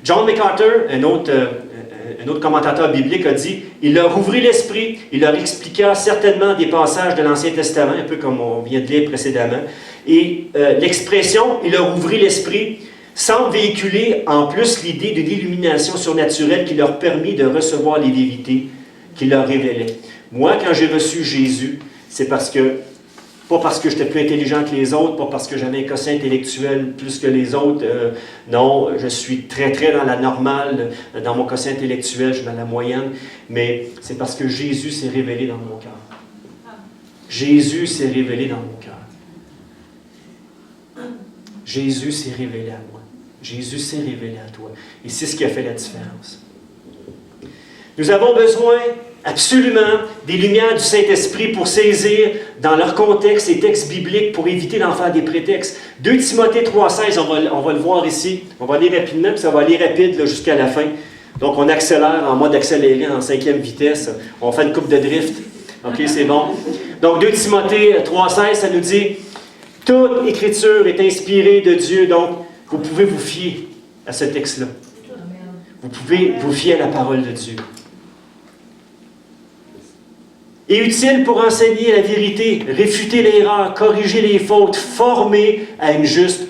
John MacArthur, un autre commentateur biblique, a dit « Il leur ouvrit l'esprit, il leur expliqua certainement des passages de l'Ancien Testament, un peu comme on vient de lire précédemment, et l'expression « Il leur ouvrit l'esprit » semble véhiculer en plus l'idée d'une illumination surnaturelle qui leur permit de recevoir les vérités qu'il leur révélait. Moi, quand j'ai reçu Jésus, c'est pas parce que j'étais plus intelligent que les autres, pas parce que j'avais un quotient intellectuel plus que les autres. Non, je suis très, très dans la normale, dans mon quotient intellectuel, je suis dans la moyenne, mais c'est parce que Jésus s'est révélé dans mon cœur. Jésus s'est révélé dans mon cœur. Jésus s'est révélé à moi. Jésus s'est révélé à toi. Et c'est ce qui a fait la différence. Nous avons besoin absolument des lumières du Saint-Esprit pour saisir dans leur contexte les textes bibliques pour éviter d'en faire des prétextes. 2 Timothée 3,16, on va le voir ici. On va aller rapidement, puis ça va aller rapide là, jusqu'à la fin. Donc on accélère en mode accéléré en 5e vitesse. On fait une coupe de drift. OK, c'est bon. Donc 2 Timothée 3,16, ça nous dit « Toute écriture est inspirée de Dieu. » Donc vous pouvez vous fier à ce texte-là. Vous pouvez vous fier à la parole de Dieu. Est utile pour enseigner la vérité, réfuter l'erreur, corriger les fautes, former à une juste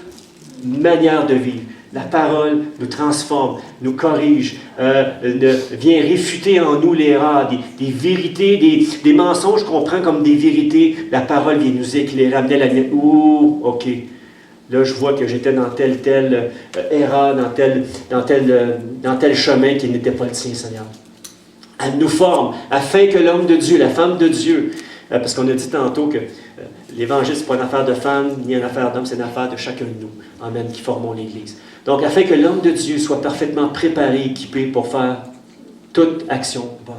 manière de vivre. La parole nous transforme, nous corrige, vient réfuter en nous l'erreur, des vérités, des mensonges qu'on prend comme des vérités. La parole vient nous éclairer, amener la lumière. Ouh, OK. Là, je vois que j'étais dans telle erreur, dans tel chemin qui n'était pas le tien, Seigneur. Elle nous forme, afin que l'homme de Dieu, la femme de Dieu, parce qu'on a dit tantôt que l'Évangile, ce n'est pas une affaire de femme, ni une affaire d'homme, c'est une affaire de chacun de nous, amen, qui formons l'Église. Donc, afin que l'homme de Dieu soit parfaitement préparé, équipé pour faire toute action bonne.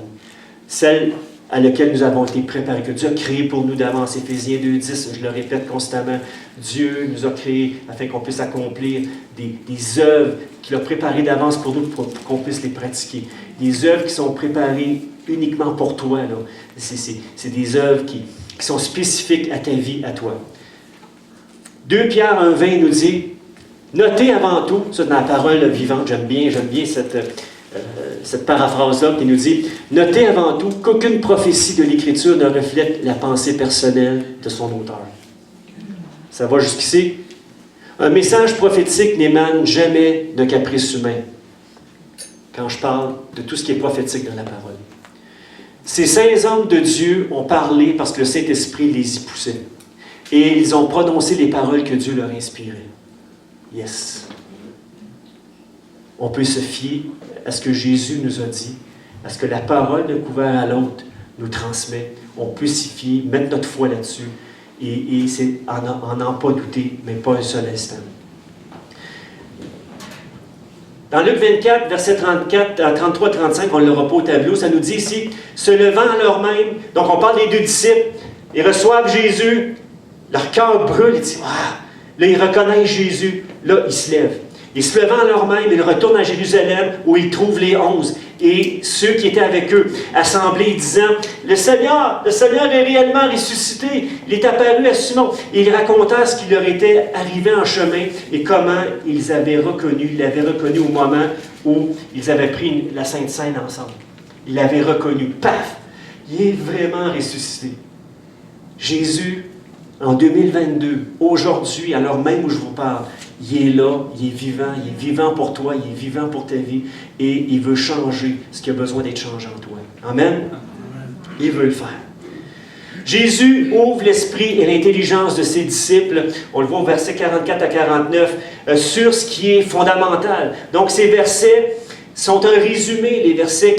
Celle à laquelle nous avons été préparés, que Dieu a créé pour nous d'avance. Éphésiens 2,10, je le répète constamment, Dieu nous a créés afin qu'on puisse accomplir des œuvres qu'il a préparées d'avance pour nous, pour qu'on puisse les pratiquer. Des œuvres qui sont préparées uniquement pour toi. Là. C'est des œuvres qui sont spécifiques à ta vie, à toi. 2 Pierre 1,20 nous dit, notez avant tout, ça dans la parole vivante, j'aime bien cette paraphrase-là qui nous dit « Notez avant tout qu'aucune prophétie de l'Écriture ne reflète la pensée personnelle de son auteur. » Ça va jusqu'ici? Un message prophétique n'émane jamais d'un caprice humain. Quand je parle de tout ce qui est prophétique dans la parole. Ces saints hommes de Dieu ont parlé parce que le Saint-Esprit les y poussait. Et ils ont prononcé les paroles que Dieu leur inspirait. Yes. On peut se fier à ce que Jésus nous a dit, à ce que la parole d'un couvert à l'autre nous transmet. On peut s'y fier, mettre notre foi là-dessus, et c'est en n'en pas douter, mais pas un seul instant. Dans Luc 24, versets 33-35, on ne l'aura pas au tableau, ça nous dit ici, se levant à leur même, donc on parle des 2 disciples, ils reçoivent Jésus, leur cœur brûle, ils disent, ah! Là ils reconnaissent Jésus, là ils se lèvent. Et se levant à leur même, ils retournent à Jérusalem où ils trouvent les 11 et ceux qui étaient avec eux, assemblés, disant « Le Seigneur est réellement ressuscité. Il est apparu à Simon. » Et ils racontèrent ce qui leur était arrivé en chemin et comment ils l'avaient reconnu au moment où ils avaient pris la Sainte Seine ensemble. Ils l'avaient reconnu. Paf! Il est vraiment ressuscité. Jésus, en 2022, aujourd'hui, à l'heure même où je vous parle, il est là, il est vivant pour toi, il est vivant pour ta vie et il veut changer ce qui a besoin d'être changé en toi. Amen? Il veut le faire. Jésus ouvre l'esprit et l'intelligence de ses disciples, on le voit au verset 44 à 49, sur ce qui est fondamental. Donc ces versets sont un résumé, les versets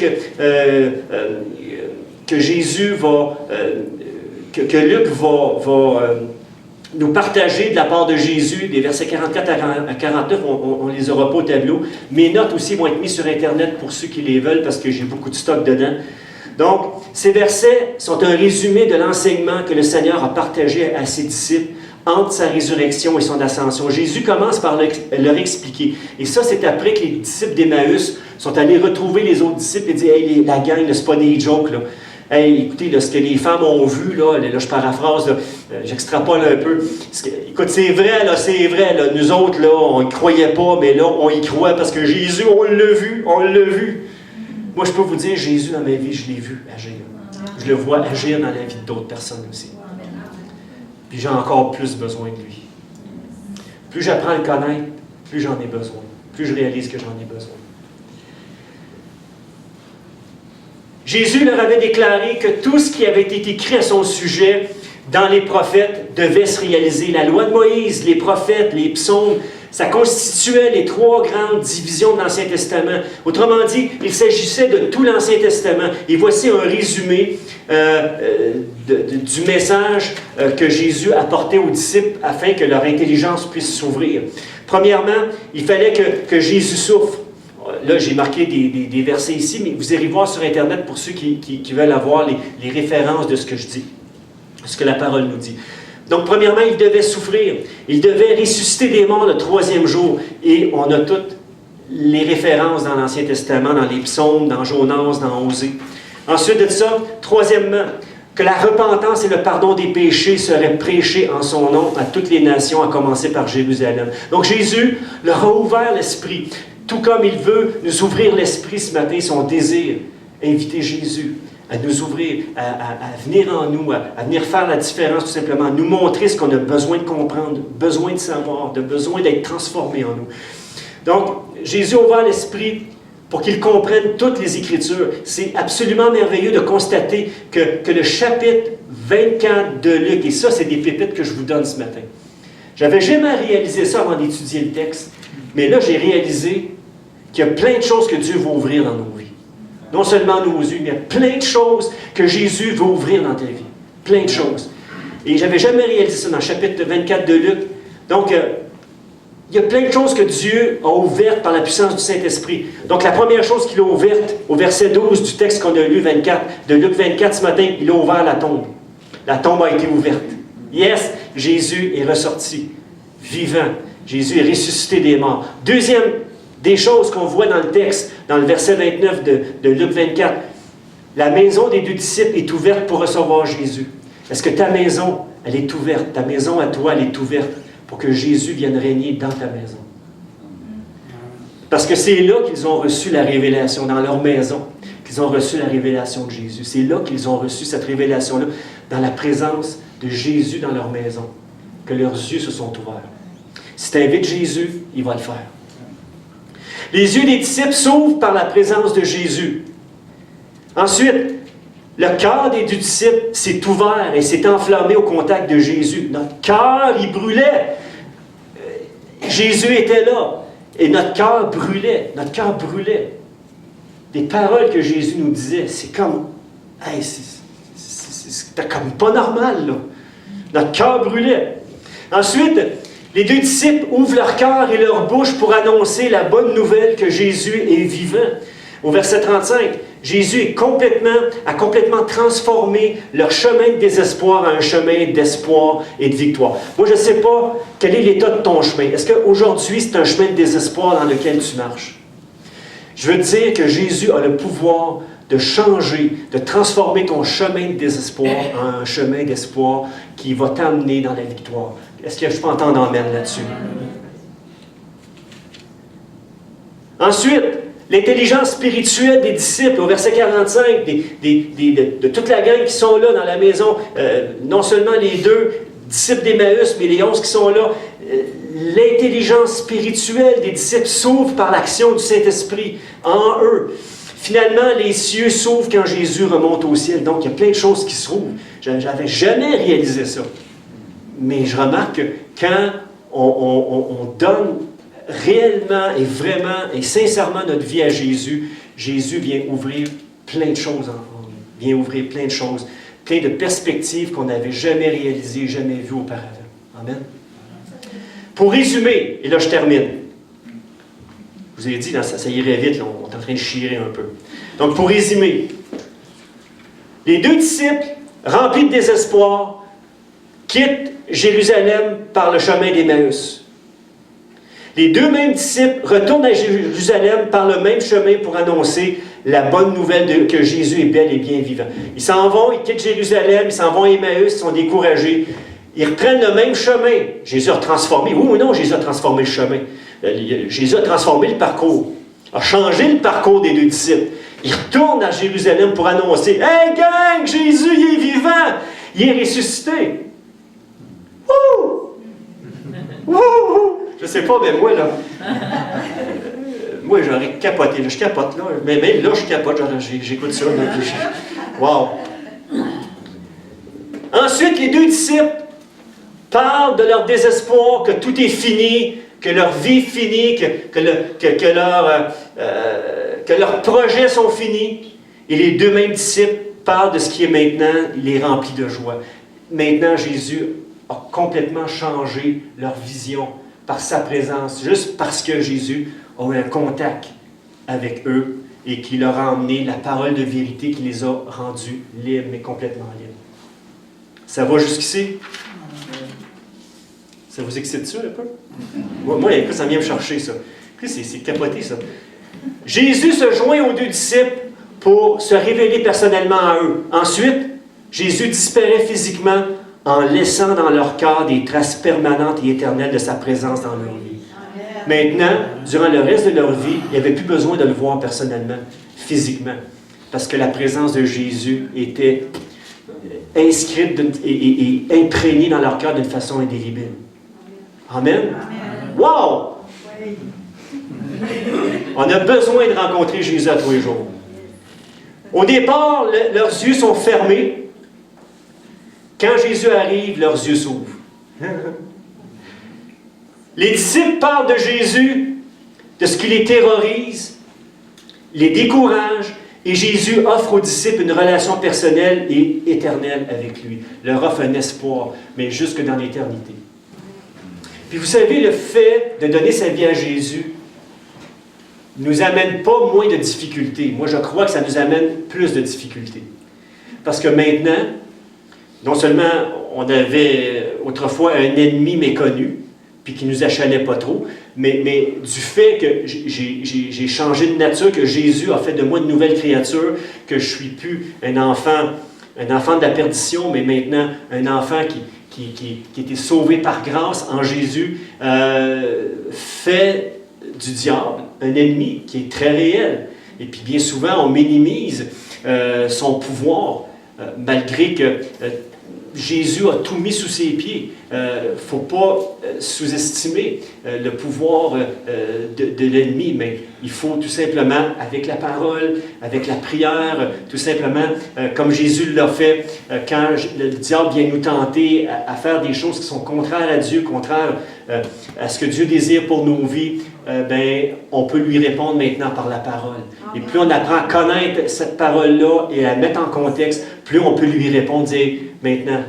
que Jésus va, que Luc va nous partager de la part de Jésus, des versets 44 à 49, on ne les aura pas au tableau. Mes notes aussi vont être mises sur Internet pour ceux qui les veulent, parce que j'ai beaucoup de stock dedans. Donc, ces versets sont un résumé de l'enseignement que le Seigneur a partagé à ses disciples entre sa résurrection et son ascension. Jésus commence par leur expliquer. Et ça, c'est après que les disciples d'Emmaüs sont allés retrouver les autres disciples et dire « Hey, la gang, c'est pas des jokes, là. Hey, écoutez, là, ce que les femmes ont vu, là je paraphrase, là, j'extrapole un peu. Écoute, c'est vrai, là. Nous autres, là, on ne croyait pas, mais là, on y croit parce que Jésus, on l'a vu. Moi, je peux vous dire, Jésus, dans ma vie, je l'ai vu agir. Je le vois agir dans la vie d'autres personnes aussi. Puis j'ai encore plus besoin de lui. Plus j'apprends à le connaître, plus j'en ai besoin. Plus je réalise que j'en ai besoin. Jésus leur avait déclaré que tout ce qui avait été écrit à son sujet dans les prophètes devait se réaliser. La loi de Moïse, les prophètes, les psaumes, ça constituait les trois grandes divisions de l'Ancien Testament. Autrement dit, il s'agissait de tout l'Ancien Testament. Et voici un résumé du message que Jésus apportait aux disciples afin que leur intelligence puisse s'ouvrir. Premièrement, il fallait que Jésus souffre. Là, j'ai marqué des versets ici, mais vous irez voir sur Internet pour ceux qui veulent avoir les références de ce que je dis, ce que la parole nous dit. Donc, premièrement, il devait souffrir. Il devait ressusciter des morts le troisième jour. Et on a toutes les références dans l'Ancien Testament, dans les psaumes, dans Jonas, dans Osée. Ensuite de ça, troisièmement, que la repentance et le pardon des péchés seraient prêchés en son nom à toutes les nations, à commencer par Jérusalem. Donc, Jésus leur a ouvert l'esprit. Tout comme il veut nous ouvrir l'esprit ce matin, son désir, inviter Jésus à nous ouvrir, à venir en nous, à venir faire la différence tout simplement, à nous montrer ce qu'on a besoin de comprendre, besoin de savoir, de besoin d'être transformé en nous. Donc, Jésus a ouvert l'esprit pour qu'il comprenne toutes les Écritures. C'est absolument merveilleux de constater que le chapitre 24 de Luc, et ça, c'est des pépites que je vous donne ce matin. J'avais jamais réalisé ça avant d'étudier le texte, mais là, j'ai réalisé qu'il y a plein de choses que Dieu veut ouvrir dans nos vies. Non seulement nos yeux, mais il y a plein de choses que Jésus veut ouvrir dans ta vie. Plein de choses. Et je n'avais jamais réalisé ça dans le chapitre 24 de Luc. Donc, il y a plein de choses que Dieu a ouvertes par la puissance du Saint-Esprit. Donc, la première chose qu'il a ouverte, au verset 12 du texte qu'on a lu, 24, de Luc 24 ce matin, il a ouvert la tombe. La tombe a été ouverte. Yes, Jésus est ressorti, vivant. Jésus est ressuscité des morts. Deuxième des choses qu'on voit dans le texte, dans le verset 29 de Luc 24, la maison des deux disciples est ouverte pour recevoir Jésus. Est-ce que ta maison, elle est ouverte? Ta maison à toi, elle est ouverte pour que Jésus vienne régner dans ta maison. Parce que c'est là qu'ils ont reçu la révélation, dans leur maison, qu'ils ont reçu la révélation de Jésus. C'est là qu'ils ont reçu cette révélation-là, dans la présence de Jésus dans leur maison, que leurs yeux se sont ouverts. Si tu invites Jésus, il va le faire. Les yeux des disciples s'ouvrent par la présence de Jésus. Ensuite, le cœur des deux disciples s'est ouvert et s'est enflammé au contact de Jésus. Notre cœur, il brûlait. Jésus était là. Et notre cœur brûlait. Notre cœur brûlait. Les paroles que Jésus nous disait, c'est comme... Hey, c'était comme pas normal, là. Notre cœur brûlait. Ensuite, les deux disciples ouvrent leur cœur et leur bouche pour annoncer la bonne nouvelle que Jésus est vivant. Au verset 35, Jésus a complètement transformé leur chemin de désespoir en un chemin d'espoir et de victoire. Moi, je ne sais pas quel est l'état de ton chemin. Est-ce qu'aujourd'hui, c'est un chemin de désespoir dans lequel tu marches? Je veux te dire que Jésus a le pouvoir de changer, de transformer ton chemin de désespoir en un chemin d'espoir qui va t'amener dans la victoire. Est-ce que je peux entendre amen là-dessus? Ensuite, l'intelligence spirituelle des disciples, au verset 45, de toute la gang qui sont là dans la maison, non seulement les deux disciples d'Emmaüs, mais les 11 qui sont là, l'intelligence spirituelle des disciples s'ouvre par l'action du Saint-Esprit en eux. Finalement, les cieux s'ouvrent quand Jésus remonte au ciel. Donc, il y a plein de choses qui s'ouvrent. Je n'avais jamais réalisé ça. Mais je remarque que quand on donne réellement et vraiment et sincèrement notre vie à Jésus, Jésus vient ouvrir plein de choses en nous. Vient ouvrir plein de choses, plein de perspectives qu'on n'avait jamais réalisées, jamais vues auparavant. Amen. Pour résumer, et là je termine. Je vous ai dit, ça irait vite, là, on est en train de chirer un peu. Donc pour résumer, les deux disciples, remplis de désespoir, quittent Jérusalem par le chemin d'Emmaüs. Les deux mêmes disciples retournent à Jérusalem par le même chemin pour annoncer la bonne nouvelle que Jésus est bel et bien vivant. Ils s'en vont, ils quittent Jérusalem, ils s'en vont à Emmaüs, ils sont découragés. Ils reprennent le même chemin. Jésus a transformé. Oui ou non, Jésus a transformé le chemin. Jésus a transformé le parcours. A changé le parcours des deux disciples. Ils retournent à Jérusalem pour annoncer « Hey gang, Jésus, il est vivant! Il est ressuscité! » Wouh! Wouh! Je sais pas, mais moi, là... moi, j'aurais capoté. Là, je capote, là. Mais même là, je capote. J'écoute ça. Wow! Ensuite, les deux disciples parlent de leur désespoir, que tout est fini, que leur vie est finie, que leurs projets sont finis. Et les deux mêmes disciples parlent de ce qui est maintenant, il est rempli de joie. Maintenant, Jésus a complètement changé leur vision par sa présence, juste parce que Jésus a eu un contact avec eux et qu'il leur a emmené la parole de vérité qui les a rendus libres, mais complètement libres. Ça va jusqu'ici? Ça vous excite-tu un peu? Moi, écoute, ça vient me chercher, ça. C'est capoté, ça. Jésus se joint aux deux disciples pour se révéler personnellement à eux. Ensuite, Jésus disparaît physiquement en laissant dans leur cœur des traces permanentes et éternelles de sa présence dans leur vie. Maintenant, durant le reste de leur vie, il n'y avait plus besoin de le voir personnellement, physiquement, parce que la présence de Jésus était inscrite et imprégnée dans leur cœur d'une façon indélébile. Amen. Wow! On a besoin de rencontrer Jésus à tous les jours. Au départ, leurs yeux sont fermés. Quand Jésus arrive, leurs yeux s'ouvrent. Les disciples parlent de Jésus, de ce qui les terrorise, les décourage, et Jésus offre aux disciples une relation personnelle et éternelle avec lui. Leur offre un espoir, mais jusque dans l'éternité. Puis vous savez, le fait de donner sa vie à Jésus ne nous amène pas moins de difficultés. Moi, je crois que ça nous amène plus de difficultés. Parce que maintenant, non seulement on avait autrefois un ennemi méconnu, puis qui ne nous achalait pas trop, mais du fait que j'ai changé de nature, que Jésus a fait de moi une nouvelle créature, que je ne suis plus un enfant de la perdition, mais maintenant un enfant qui était sauvé par grâce en Jésus, fait du diable un ennemi qui est très réel. Et puis bien souvent, on minimise son pouvoir, malgré que Jésus a tout mis sous ses pieds. Il ne faut pas sous-estimer le pouvoir de l'ennemi, mais il faut tout simplement, avec la parole, avec la prière, tout simplement, comme Jésus l'a fait, quand le diable vient nous tenter à faire des choses qui sont contraires à Dieu, contraires à ce que Dieu désire pour nos vies, on peut lui répondre maintenant par la parole. Et plus on apprend à connaître cette parole-là et à la mettre en contexte, plus on peut lui répondre, dire, maintenant,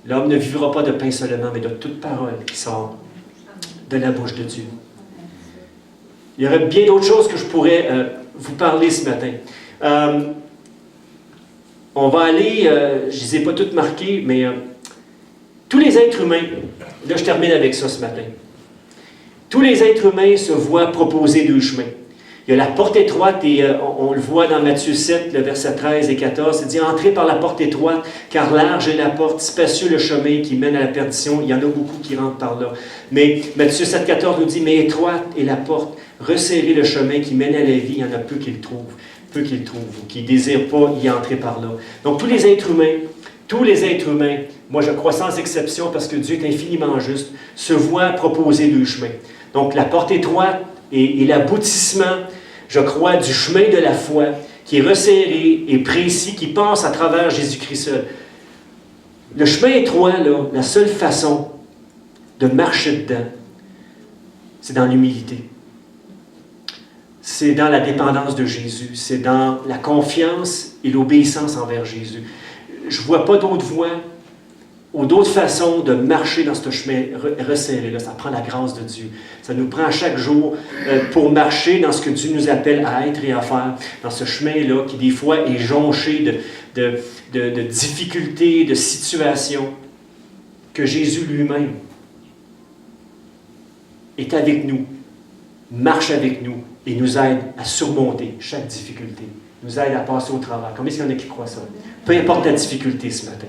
l'homme ne vivra pas de pain seulement, mais de toute parole qui sort de la bouche de Dieu. Il y aurait bien d'autres choses que je pourrais vous parler ce matin. On va aller, je ne les ai pas toutes marquées, mais tous les êtres humains, là je termine avec ça ce matin, tous les êtres humains se voient proposer deux chemins. Il y a la porte étroite, et on le voit dans Matthieu 7, le verset 13 et 14, il dit « Entrez par la porte étroite, car large est la porte, spacieux le chemin qui mène à la perdition. » Il y en a beaucoup qui rentrent par là. Mais Matthieu 7, 14 nous dit « Mais étroite est la porte, resserrez le chemin qui mène à la vie, il y en a peu qui le trouvent, ou qui ne désirent pas y entrer par là. » Donc tous les êtres humains, moi je crois sans exception, parce que Dieu est infiniment juste, se voient proposer deux chemins. Donc la porte étroite, et l'aboutissement, je crois, du chemin de la foi qui est resserré et précis, qui passe à travers Jésus-Christ seul. Le chemin étroit, là, la seule façon de marcher dedans, c'est dans l'humilité. C'est dans la dépendance de Jésus. C'est dans la confiance et l'obéissance envers Jésus. Je ne vois pas d'autre voie ou d'autres façons de marcher dans ce chemin resserré. Là. Ça prend la grâce de Dieu. Ça nous prend chaque jour pour marcher dans ce que Dieu nous appelle à être et à faire. Dans ce chemin-là qui, des fois, est jonché de difficultés, de situations, que Jésus lui-même est avec nous, marche avec nous et nous aide à surmonter chaque difficulté, nous aide à passer au travers. Combien est-ce qu'il y en a qui croient ça? Peu importe la difficulté ce matin.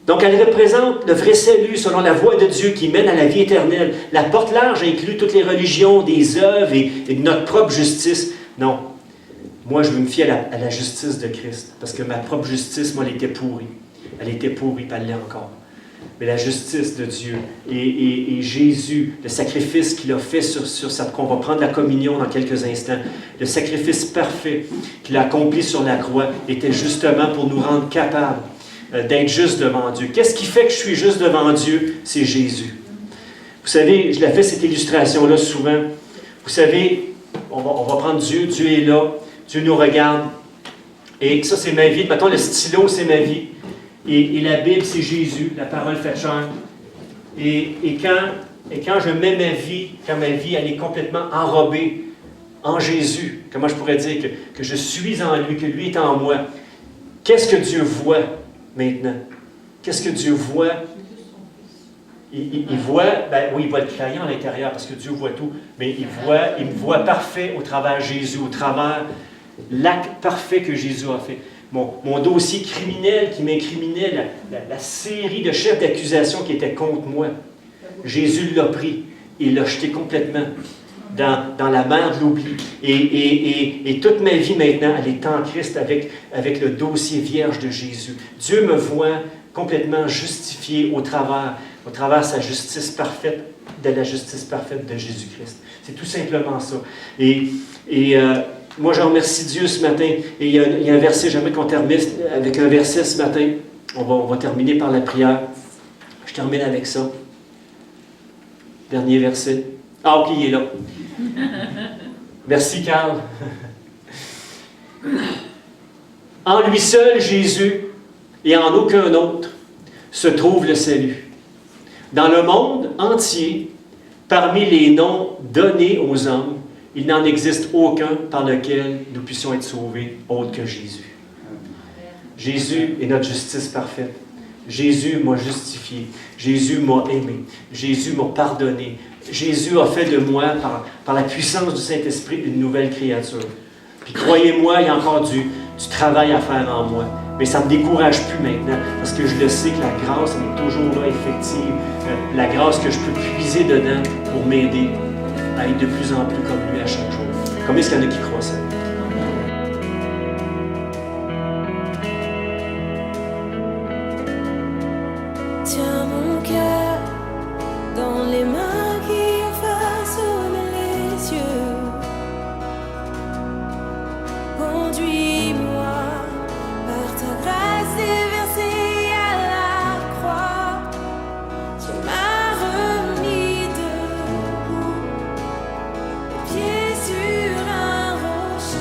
Donc, elle représente le vrai salut selon la voie de Dieu qui mène à la vie éternelle. La porte large inclut toutes les religions, des œuvres et notre propre justice. Non. Moi, je veux me fier à la justice de Christ. Parce que ma propre justice, moi, elle était pourrie. Elle était pourrie, puis elle l'est encore. Mais la justice de Dieu et Jésus, le sacrifice qu'il a fait sur cette... qu'on va prendre la communion dans quelques instants, le sacrifice parfait qu'il a accompli sur la croix était justement pour nous rendre capables d'être juste devant Dieu. Qu'est-ce qui fait que je suis juste devant Dieu? C'est Jésus. Vous savez, je l'ai fait cette illustration-là souvent. Vous savez, on va prendre Dieu. Dieu est là. Dieu nous regarde. Et ça, c'est ma vie. Mettons, le stylo, c'est ma vie. Et la Bible, c'est Jésus, la parole faite chair. Et quand je mets ma vie, quand ma vie, elle est complètement enrobée en Jésus, comment je pourrais dire que je suis en lui, que lui est en moi, qu'est-ce que Dieu voit maintenant? Qu'est-ce que Dieu voit? Il voit, ben oui, il voit le crayon à l'intérieur parce que Dieu voit tout, mais il me voit parfait au travers de Jésus, au travers l'acte parfait que Jésus a fait. Mon dossier criminel qui m'incriminait, la série de chefs d'accusation qui étaient contre moi, Jésus l'a pris et l'a jeté complètement dans la mer de l'oubli. Et toute ma vie maintenant, elle est en Christ avec le dossier vierge de Jésus. Dieu me voit complètement justifié au travers sa justice parfaite, de la justice parfaite de Jésus-Christ. C'est tout simplement ça. Moi, je remercie Dieu ce matin. Et il y a un verset, j'aimerais qu'on termine avec un verset ce matin. On va terminer par la prière. Je termine avec ça. Dernier verset. Ah, ok, il est là. Merci, Carl. En lui seul, Jésus, et en aucun autre, se trouve le salut. Dans le monde entier, parmi les noms donnés aux hommes, il n'en existe aucun par lequel nous puissions être sauvés autre que Jésus. Jésus est notre justice parfaite. Jésus m'a justifié. Jésus m'a aimé. Jésus m'a pardonné. Jésus a fait de moi, par la puissance du Saint-Esprit, une nouvelle créature. Puis croyez-moi, il y a encore du travail à faire en moi. Mais ça ne me décourage plus maintenant, parce que je le sais que la grâce elle est toujours là, effective. La grâce que je peux puiser dedans pour m'aider à être de plus en plus comme lui à chaque jour. Combien est-ce qu'il y en a qui croient ça? Tiens mon cœur dans les mains qui façonnent les yeux. Conduis-moi par ta grâce déversée à la croix. Tu m'as remis debout, les pieds sur un rocher.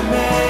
mais